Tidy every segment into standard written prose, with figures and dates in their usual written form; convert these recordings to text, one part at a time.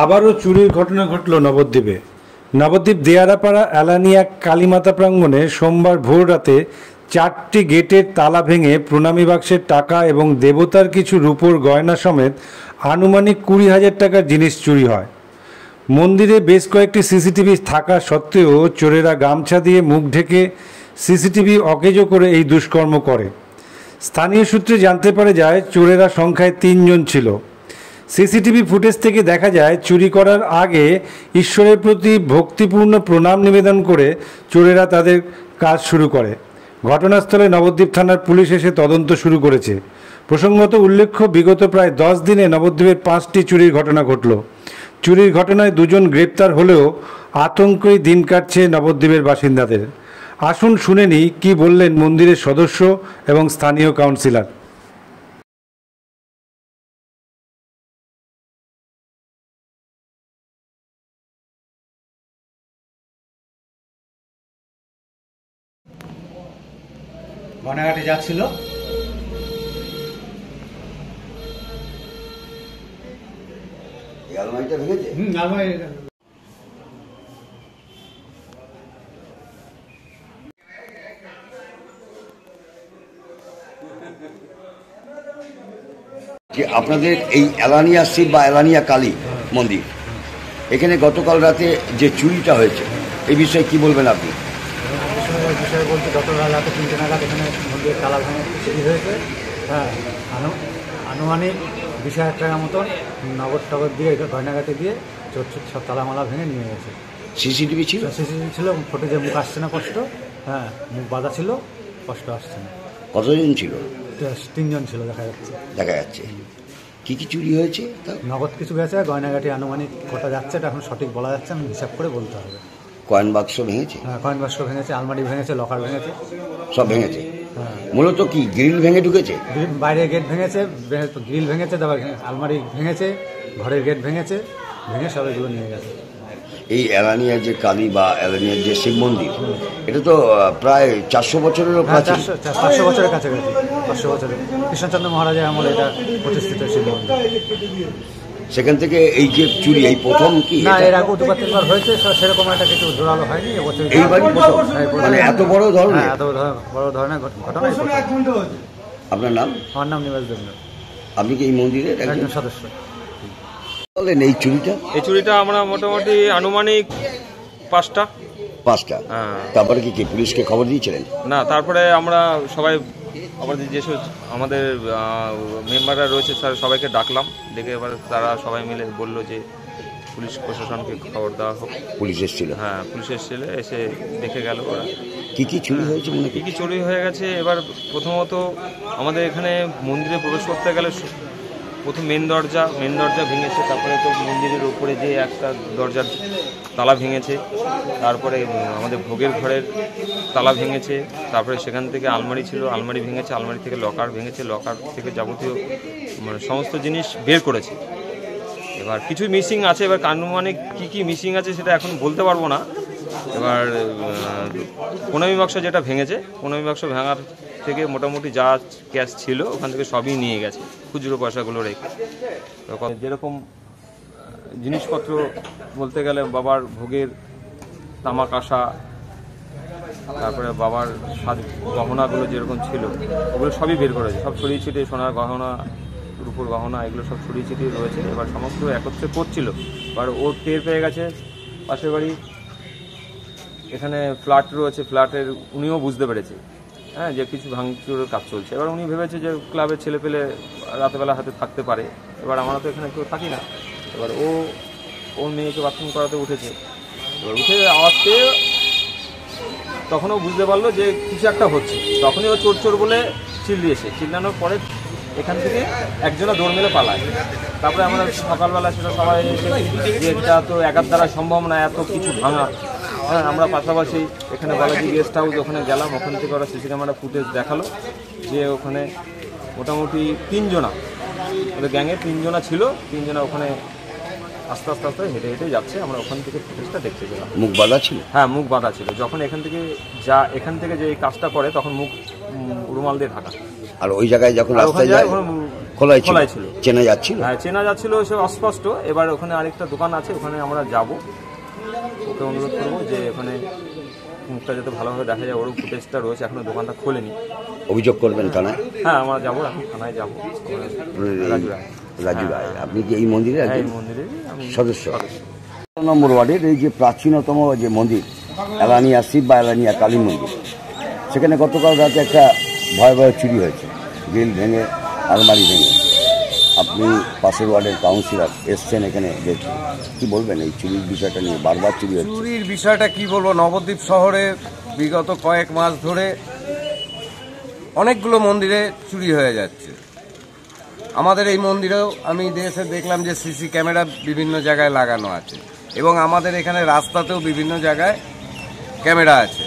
আবারও চুরির ঘটনা ঘটল নবদ্বীপে। নবদ্বীপ দেয়ারাপাড়া এলানিয়া কালীমাতা প্রাঙ্গণে সোমবার ভোর রাতে 4টি গেটের তালা ভেঙে প্রণামী বাক্সের টাকা এবং দেবতার কিছু রূপোর গয়না সমেত আনুমানিক 20,000 টাকার জিনিস চুরি হয়। মন্দিরে বেশ কয়েকটি সিসিটিভি থাকা সত্ত্বেও চোরেরা গামছা দিয়ে মুখ ঢেকে সিসিটিভি অকেজো করে এই দুষ্কর্ম করে। স্থানীয় সূত্রে জানতে পারা যায় চোরেরা সংখ্যায় 3 জন ছিল। সিসিটিভি ফুটেজ থেকে দেখা যায় চুরি করার আগে ঈশ্বরের প্রতি ভক্তিপূর্ণ প্রণাম নিবেদন করে চোরেরা তাদের কাজ শুরু করে। ঘটনাস্থলে নবদ্বীপ থানার পুলিশ এসে তদন্ত শুরু করেছে। প্রসঙ্গত উল্লেখ্য, বিগত প্রায় 10 দিনে নবদ্বীপের 5টি চুরির ঘটনা ঘটল। চুরির ঘটনায় 2 জন গ্রেপ্তার হলেও আতঙ্কেই দিন কাটছে নবদ্বীপের বাসিন্দাদের। আসুন শুনে নিই কী বললেন মন্দিরের সদস্য এবং স্থানীয় কাউন্সিলর। গয়নাঘাটে যাচ্ছিল, আলমারিটা ভেঙেছে। যে আপনাদের এই এলানিয়া শিব বা এলানিয়া কালী মন্দির, এখানে গতকাল রাতে যে চুরিটা হয়েছে এই বিষয়ে কি বলবেন আপনি? বিষয়ে বলতে গতকাল রাতে 3টে নাগাদ এখানে মন্দিরের তালা ভেঙে চুরি হয়েছে। হ্যাঁ, আনুমানিক 20,000 টাকার মতন নগদ টগদ দিয়ে গয়নাঘাটে দিয়ে চোর সব তালামালা ভেঙে নিয়ে গেছে। সিসিটিভি ছিল? সিসিটিভি ছিল, ফুটেজে মুখ আসছে না স্পষ্ট। হ্যাঁ, মুখ বাঁধা ছিল, স্পষ্ট আসছে না। কতজন ছিল? 3 জন ছিল দেখা যাচ্ছে। কি কি চুরি হয়েছে? নগদ কিছু গেছে, গয়নাঘাটি আনুমানিক কটা যাচ্ছে এটা এখন সঠিক বলা যাচ্ছে না, হিসাব করে বলতে হবে। কয়েন বাক্স ভেঙেছে? হ্যাঁ, কয়েন বাক্স ভেঙেছে, আলমারি ভেঙেছে, লকার ভেঙেছে, সব ভেঙেছে। হ্যাঁ, মূলত কি গ্রিল ভেঙে ঢুকেছে? বাইরে গেট ভেঙেছে, গ্রিল ভেঙেছে, তারপর আলমারি ভেঙেছে, ঘরের গেট ভেঙে সব এগুলো নিয়ে গেছে। এই এলানিয়ার যে কালী বা এলানিয়ার যে শিব মন্দির, এটা তো প্রায় 400 বছরেরও প্রাচীন। 500 বছরের কাছাকাছি, 500 বছরের কৃষ্ণচন্দ্র মহারাজের আমলে এটা প্রতিষ্ঠিত শিব মন্দির। সেখান থেকে এই যে চুরি এই প্রথম কি? না, এর আগে 2-3বার হয়েছে, সেরকম একটা কিছু জোরালো হয়নি। এইবারই প্রথম, মানে এত বড় ধরনের? এত বড় ধরনের ঘটনা। আপনার নাম? আমার নাম নিবাস দেবনাথ। আপনি কি এই মন্দিরের একজন সদস্য? বলেন এই চুরিটা আমরা মোটামুটি আনুমানিক 5টা। হ্যাঁ। তারপরে কি পুলিশকে খবর দিয়েছিলেন? না, তারপরে আমরা সবাই আমাদের যেসব আমাদের মেম্বাররা রয়েছে স্যার সবাইকে ডাকলাম, ডেকে এবার তারা সবাই মিলে বললো যে পুলিশ প্রশাসনকে খবর দেওয়া হোক। পুলিশ এসেছিল? হ্যাঁ, পুলিশ এসেছিল, এসে দেখে গেল ওরা কি কি চুরি হয়েছে। কি কি চুরি হয়ে গেছে। এবার প্রথমত আমাদের এখানে মন্দিরে প্রবেশ করতে গেলে প্রথম মেন দরজা ভেঙেছে, তারপরে তো মন্দিরের উপরে যে একটা দরজার তালা ভেঙেছে, তারপরে আমাদের ভোগের ঘরের তালা ভেঙেছে, তারপরে সেখান থেকে আলমারি ছিল, আলমারি ভেঙেছে, আলমারি থেকে লকার ভেঙেছে, লকার থেকে যাবতীয় সমস্ত জিনিস বের করেছে। এবার কিছু মিসিং আছে, এবার আনুমানিক কী কী মিসিং আছে সেটা এখন বলতে পারবো না। এবার প্রণামী বাক্স যেটা ভেঙেছে, প্রণামী বাক্স ভাঙার থেকে মোটামুটি যা ক্যাশ ছিল ওখান থেকে সবই নিয়ে গেছে, খুচরো পয়সাগুলো রেখে। তখন যেরকম জিনিসপত্র বলতে গেলে বাবার ভোগের তামা কাঁসা, তারপরে বাবার গহনাগুলো যেরকম ছিল ওগুলো সবই বের করেছে, সব ছড়িয়ে ছিটিয়ে, সোনার গহনা, রূপোর গহনা, এগুলো সব ছড়িয়ে ছিটিয়ে রয়েছে। এবার সমস্ত একত্রে করছিল। এবার ও টের পেয়ে গেছে, পাশের বাড়ি এখানে ফ্ল্যাট রয়েছে, ফ্ল্যাটের উনিও বুঝতে পেরেছে হ্যাঁ যে কিছু ভাঙচুরের কাজ চলছে। এবার উনি ভেবেছে যে ক্লাবের ছেলে পেলে রাতেবেলা হাতে থাকতে পারে। এবার আমরা তো এখানে কেউ থাকি না। এবার ওর মেয়েকে বাথরুম করাতে উঠেছে। এবার উঠে আওয়াজ পেয়ে তখনও বুঝতে পারলো যে কিছু একটা হচ্ছে। তখনই ও চোর বলে চিল্লিয়েছে। চিল্লানোর পরে এখান থেকে একজনা দৌড় মেলে পালায়। তারপরে আমরা সকালবেলা সেটা সবাই যে এটা তো একার দ্বারা সম্ভব না এত কিছু ভাঙা। হ্যাঁ, আমরা পাশাপাশি এখানে বালাজি গেস্ট হাউস ওখানে গেলাম, ওখান থেকে ওরা সিসি ক্যামেরা ফুটেজ দেখালো যে ওখানে মোটামুটি 3 জনা, ওদের গ্যাংয়ে 3 জনা ছিল। 3 জনা ওখানে আস্তে হেঁটে হেঁটে যাচ্ছে। আমরা ওখান থেকে ফুটেজটা দেখতে পেলাম। মুখ বাঁধা ছিল? হ্যাঁ, মুখ বাঁধা ছিল। যখন এখান থেকে যে এই কাজটা করে তখন মুখ রুমাল দিয়ে ঢাকা। আর ওই জায়গায় যখন রাস্তায় যায় খোলাই খোলাই ছিল। চেনা যাচ্ছিল? হ্যাঁ, চেনা যাচ্ছিল, সে অস্পষ্ট। এবার ওখানে আরেকটা দোকান আছে, ওখানে আমরা যাব, ওকে অনুরোধ করবো যে ওখানে মুখটা যাতে ভালোভাবে দেখা যায়। ওরও ফুটেজটা রয়েছে, এখনো দোকানটা খোলেনি। অভিযোগ করবেন থানায়? হ্যাঁ, আমরা যাবো, এখন থানায় যাবো। রাজু রায়। রাজু রায়, আপনি কি এই মন্দিরে হ্যাঁ, একজন এই মন্দিরের আমি সদস্য? নম্বর ওয়ার্ডের এই যে প্রাচীনতম যে মন্দির এলানিয়া শিব বা এলানিয়া কালী মন্দির, সেখানে গতকাল রাতে একটা ভয়াবহ চুরি হয়েছে, গ্রিল ভেঙে, আলমারি ভেঙে। আপনি পাশের ওয়ার্ডের কাউন্সিলর, এসছেন এখানে দেখতে, কি বলবেন এই চুরির বিষয়টা নিয়ে? বারবার চুরি হচ্ছে। চুরির বিষয়টা কি বলবো, নবদ্বীপ শহরে বিগত কয়েক মাস ধরে অনেকগুলো মন্দিরে চুরি হয়ে যাচ্ছে। আমাদের এই মন্দিরেও আমি এসে দেখলাম যে সিসি ক্যামেরা বিভিন্ন জায়গায় লাগানো আছে, এবং আমাদের এখানে রাস্তাতেও বিভিন্ন জায়গায় ক্যামেরা আছে।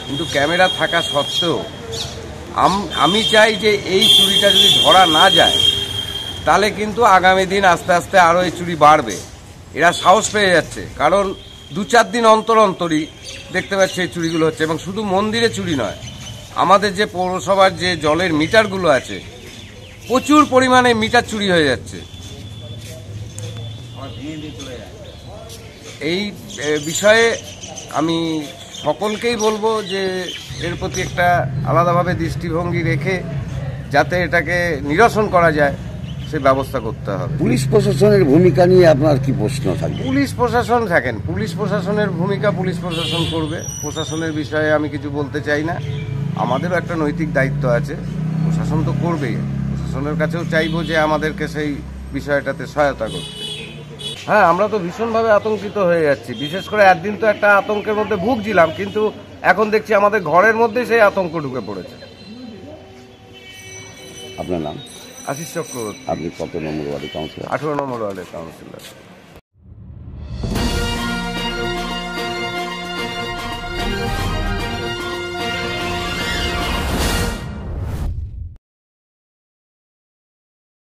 কিন্তু ক্যামেরা থাকা সত্ত্বেও আমি চাই যে এই চুরিটা যদি ধরা না যায়, তাহলে কিন্তু আগামী দিন আস্তে আস্তে আরও এই চুরি বাড়বে। এরা সাহস পেয়ে যাচ্ছে, কারণ 2-4 দিন অন্তর অন্তরই দেখতে পাচ্ছি এই চুরিগুলো হচ্ছে। এবং শুধু মন্দিরে চুরি নয়, আমাদের যে পৌরসভার যে জলের মিটারগুলো আছে, প্রচুর পরিমাণে মিটার চুরি হয়ে যাচ্ছে। এই বিষয়ে আমি সকলকেই বলবো যে এর প্রতি একটা আলাদাভাবে দৃষ্টিভঙ্গি রেখে যাতে এটাকে নিরসন করা যায় সে ব্যবস্থা করতে হবে। পুলিশ প্রশাসনের ভূমিকা নিয়ে আপনার কি প্রশ্ন থাকবে? পুলিশ প্রশাসন থাকেন, পুলিশ প্রশাসনের ভূমিকা পুলিশ প্রশাসন করবে। প্রশাসনের বিষয়ে আমি কিছু বলতে চাই না। আমাদেরও একটা নৈতিক দায়িত্ব আছে, প্রশাসন তো করবেই। প্রশাসনের কাছেও চাইবো যে আমাদেরকে সেই বিষয়টাতে সহায়তা করতে। হ্যাঁ, আমরা তো ভীষণভাবে আতঙ্কিত হয়ে যাচ্ছি। বিশেষ করে একদিন তো একটা আতঙ্কের মধ্যে ভুগছিলাম, কিন্তু এখন দেখছি আমাদের ঘরের মধ্যেই সেই আতঙ্ক ঢুকে পড়েছে। আপনার নাম? আশিস চক্রবর্তী। আপনি কত নম্বর ওয়ার্ডের কাউন্সিলর? 18 নম্বর ওয়ার্ডের কাউন্সিলর।